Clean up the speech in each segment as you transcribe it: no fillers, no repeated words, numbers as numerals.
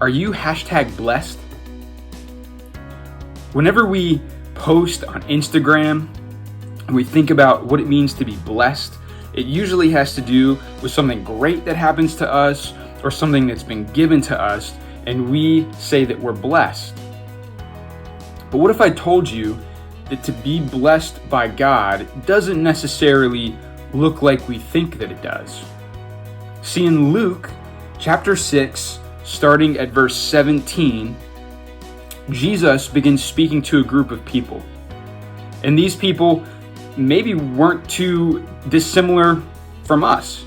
Are you #blessed? Whenever we post on Instagram and we think about what it means to be blessed, it usually has to do with something great that happens to us or something that's been given to us, and we say that we're blessed. But what if I told you that to be blessed by God doesn't necessarily look like we think that it does? See, in Luke chapter 6, starting at verse 17, Jesus begins speaking to a group of people. And these people maybe weren't too dissimilar from us.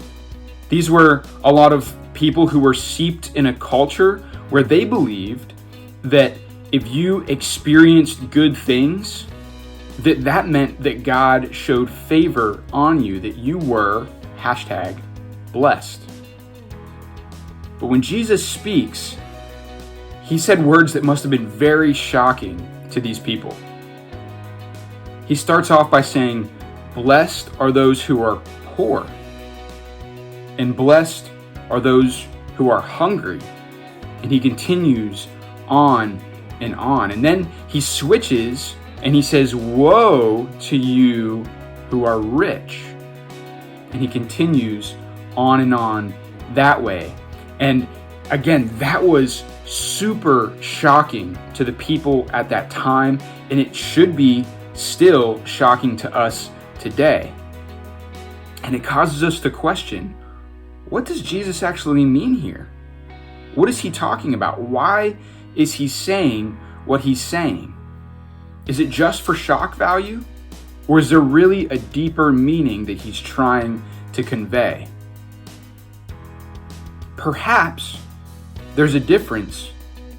These were a lot of people who were steeped in a culture where they believed that if you experienced good things, that meant that God showed favor on you, that you were #blessed. But when Jesus speaks, he said words that must have been very shocking to these people. He starts off by saying, "Blessed are those who are poor, and blessed are those who are hungry." And he continues on and on. And then he switches and he says, "Woe to you who are rich." And he continues on and on that way. And again, that was super shocking to the people at that time, and it should be still shocking to us today. And it causes us to question, what does Jesus actually mean here? What is he talking about? Why is he saying what he's saying? Is it just for shock value? Or is there really a deeper meaning that he's trying to convey? Perhaps there's a difference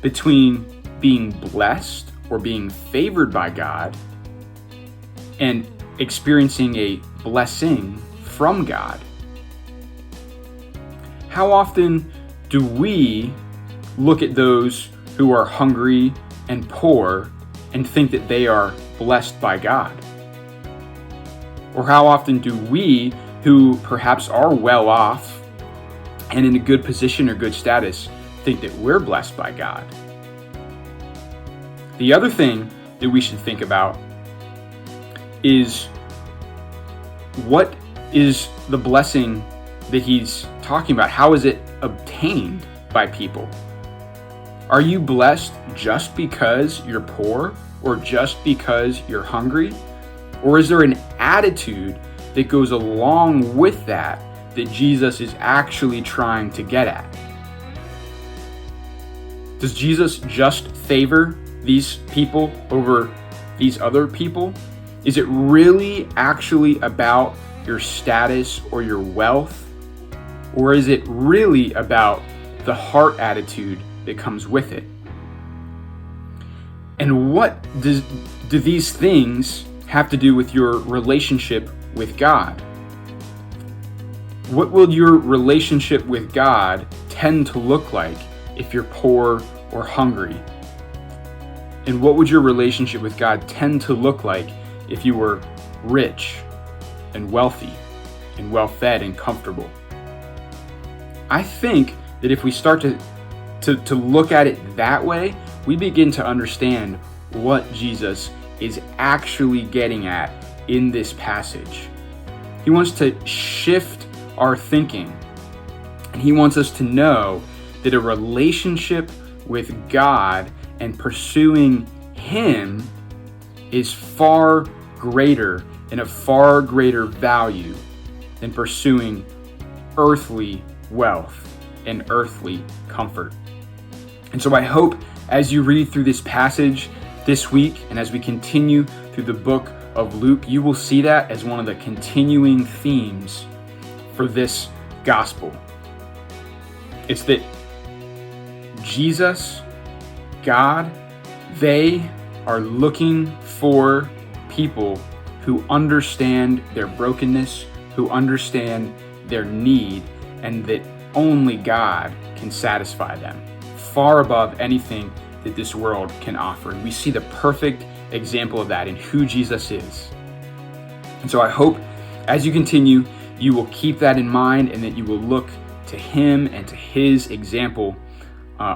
between being blessed or being favored by God and experiencing a blessing from God. How often do we look at those who are hungry and poor and think that they are blessed by God? Or how often do we, who perhaps are well off and in a good position or good status, think that we're blessed by God? The other thing that we should think about is, what is the blessing that he's talking about? How is it obtained by people? Are you blessed just because you're poor or just because you're hungry? Or is there an attitude that goes along with that Jesus is actually trying to get at? Does Jesus just favor these people over these other people? Is it really actually about your status or your wealth? Or is it really about the heart attitude that comes with it? And what do these things have to do with your relationship with God? What will your relationship with God tend to look like if you're poor or hungry? And what would your relationship with God tend to look like if you were rich and wealthy and well-fed and comfortable? I think that if we start to look at it that way, we begin to understand what Jesus is actually getting at in this passage. He wants to shift our thinking, and he wants us to know that a relationship with God and pursuing him is far greater and of far greater value than pursuing earthly wealth and earthly comfort. And so I hope as you read through this passage this week, and as we continue through the book of Luke, you will see that as one of the continuing themes for this gospel. It's that Jesus, God, they are looking for people who understand their brokenness, who understand their need, and that only God can satisfy them, far above anything that this world can offer. And we see the perfect example of that in who Jesus is. And so I hope as you continue, you will keep that in mind and that you will look to him and to his example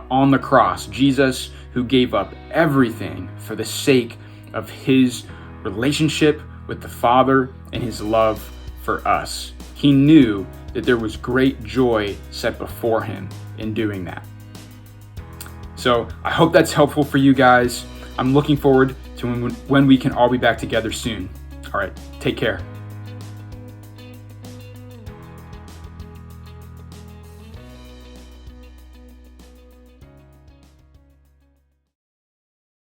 on the cross, Jesus who gave up everything for the sake of his relationship with the Father and his love for us. He knew that there was great joy set before him in doing that. So I hope that's helpful for you guys. I'm looking forward to when we can all be back together soon. All right, take care.